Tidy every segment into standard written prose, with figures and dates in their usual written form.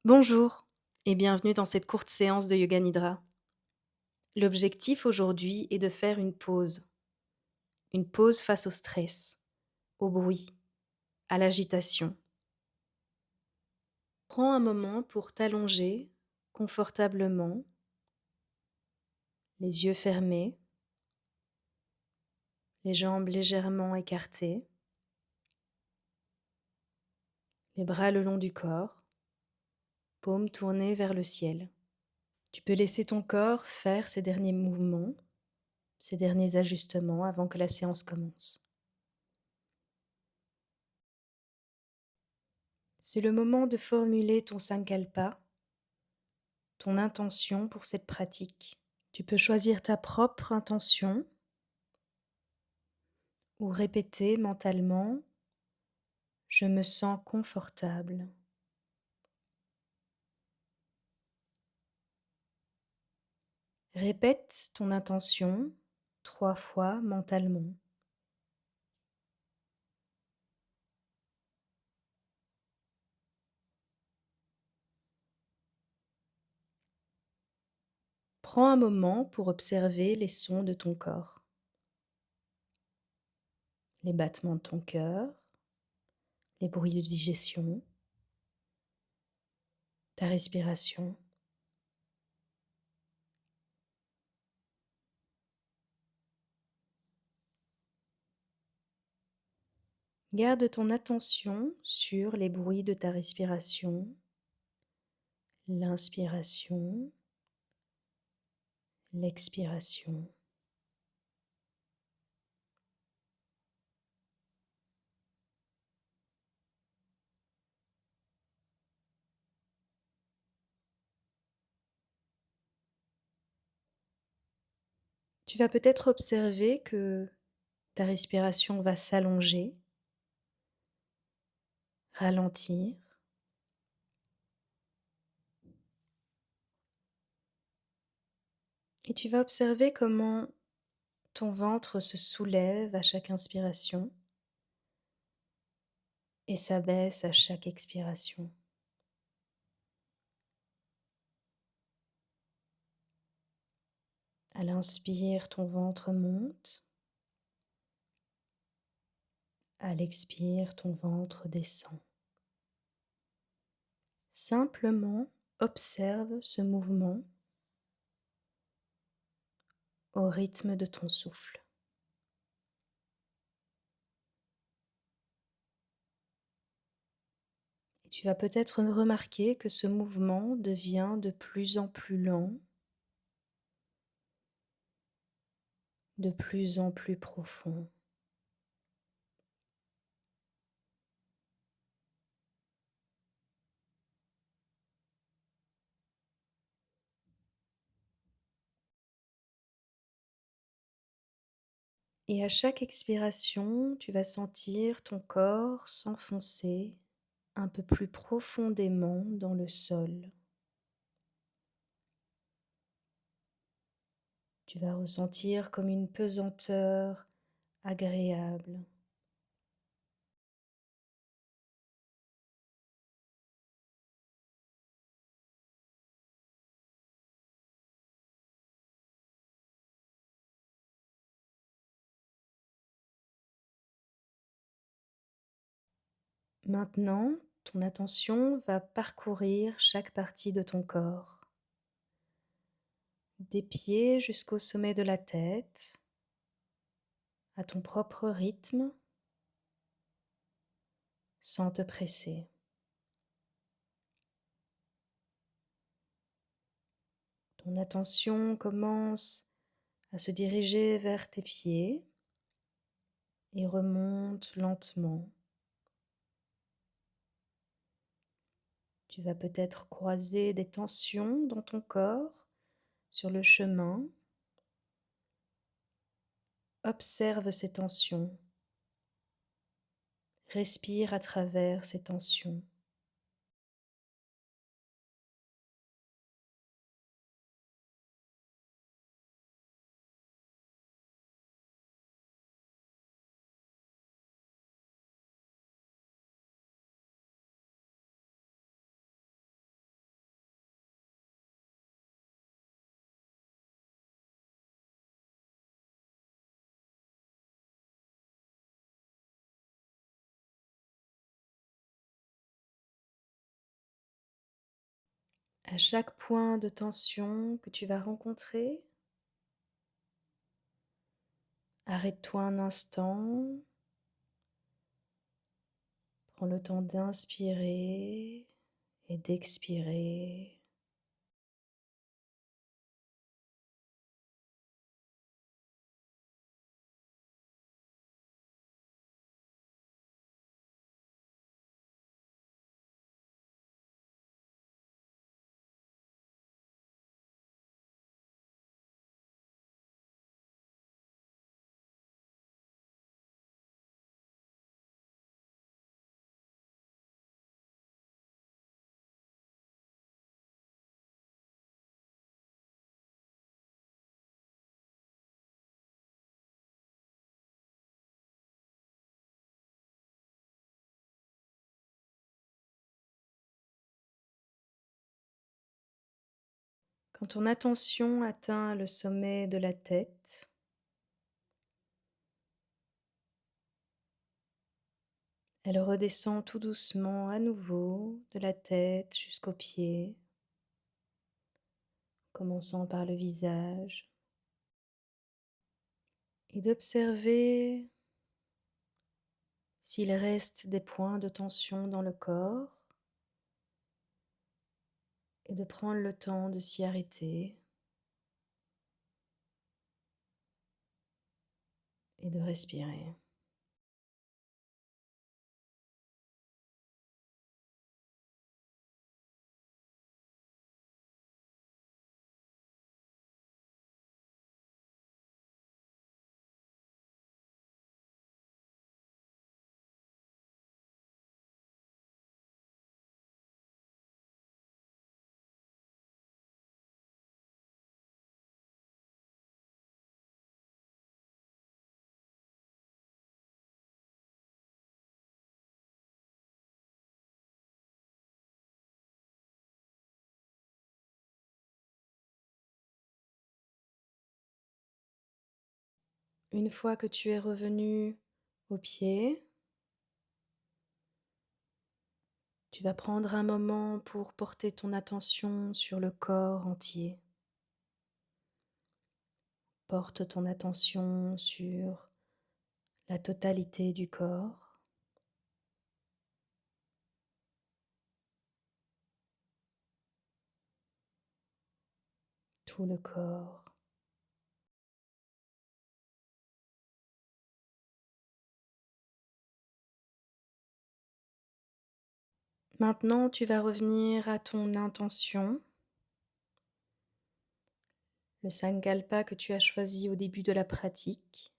Bonjour et bienvenue dans cette courte séance de Yoga Nidra. L'objectif aujourd'hui est de faire une pause face au stress, au bruit, à l'agitation. Prends un moment pour t'allonger confortablement, les yeux fermés, les jambes légèrement écartées, les bras le long du corps, paumes tournées vers le ciel. Tu peux laisser ton corps faire ces derniers mouvements, ces derniers ajustements avant que la séance commence. C'est le moment de formuler ton sankalpa, ton intention pour cette pratique. Tu peux choisir ta propre intention ou répéter mentalement « Je me sens confortable ». Répète ton intention 3 fois mentalement. Prends un moment pour observer les sons de ton corps, les battements de ton cœur, les bruits de digestion, ta respiration. Garde ton attention sur les bruits de ta respiration, l'inspiration, l'expiration. Tu vas peut-être observer que ta respiration va s'allonger, ralentir. Et tu vas observer comment ton ventre se soulève à chaque inspiration et s'abaisse à chaque expiration. À l'inspire, ton ventre monte. À l'expire, ton ventre descend. Simplement observe ce mouvement au rythme de ton souffle. Et tu vas peut-être remarquer que ce mouvement devient de plus en plus lent, de plus en plus profond. Et à chaque expiration, tu vas sentir ton corps s'enfoncer un peu plus profondément dans le sol. Tu vas ressentir comme une pesanteur agréable. Maintenant, ton attention va parcourir chaque partie de ton corps, des pieds jusqu'au sommet de la tête, à ton propre rythme, sans te presser. Ton attention commence à se diriger vers tes pieds et remonte lentement. Tu vas peut-être croiser des tensions dans ton corps sur le chemin. Observe ces tensions. Respire à travers ces tensions. À chaque point de tension que tu vas rencontrer, arrête-toi un instant, prends le temps d'inspirer et d'expirer. Quand ton attention atteint le sommet de la tête, elle redescend tout doucement à nouveau de la tête jusqu'aux pieds, commençant par le visage, et d'observer s'il reste des points de tension dans le corps et de prendre le temps de s'y arrêter et de respirer. Une fois que tu es revenu au pied, tu vas prendre un moment pour porter ton attention sur le corps entier. Porte ton attention sur la totalité du corps, tout le corps. Maintenant, tu vas revenir à ton intention, le Sankalpa que tu as choisi au début de la pratique.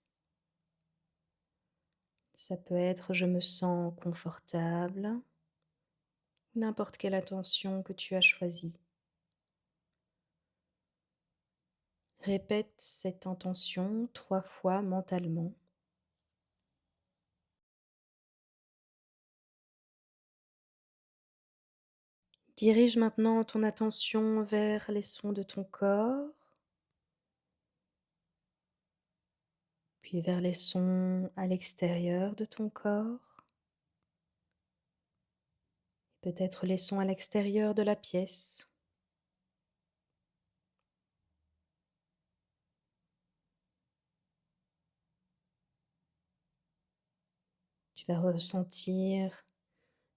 Ça peut être je me sens confortable, n'importe quelle intention que tu as choisie. Répète cette intention 3 fois mentalement. Dirige maintenant ton attention vers les sons de ton corps, puis vers les sons à l'extérieur de ton corps, peut-être les sons à l'extérieur de la pièce. Tu vas ressentir,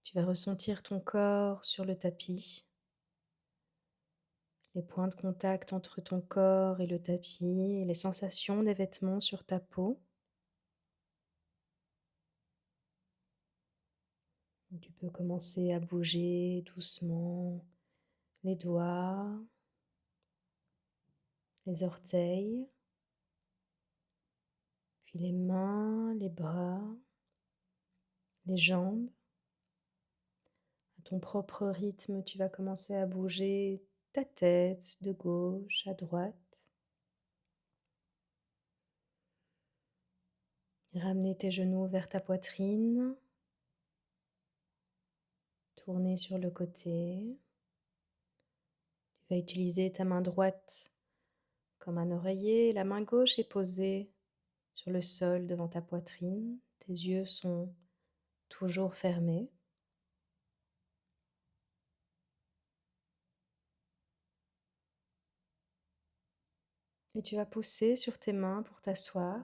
tu vas ressentir ton corps sur le tapis, les points de contact entre ton corps et le tapis, et les sensations des vêtements sur ta peau. Tu peux commencer à bouger doucement les doigts, les orteils, puis les mains, les bras, les jambes. À ton propre rythme, tu vas commencer à bouger ta tête de gauche à droite. Ramener tes genoux vers ta poitrine. Tourner sur le côté. Tu vas utiliser ta main droite comme un oreiller. La main gauche est posée sur le sol devant ta poitrine. Tes yeux sont toujours fermés. Et tu vas pousser sur tes mains pour t'asseoir.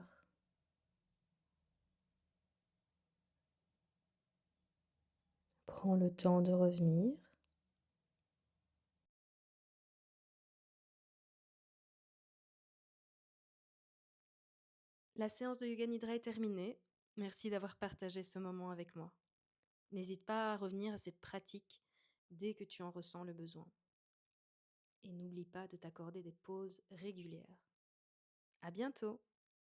Prends le temps de revenir. La séance de Yoga Nidra est terminée. Merci d'avoir partagé ce moment avec moi. N'hésite pas à revenir à cette pratique dès que tu en ressens le besoin. Et n'oublie pas de t'accorder des pauses régulières. À bientôt!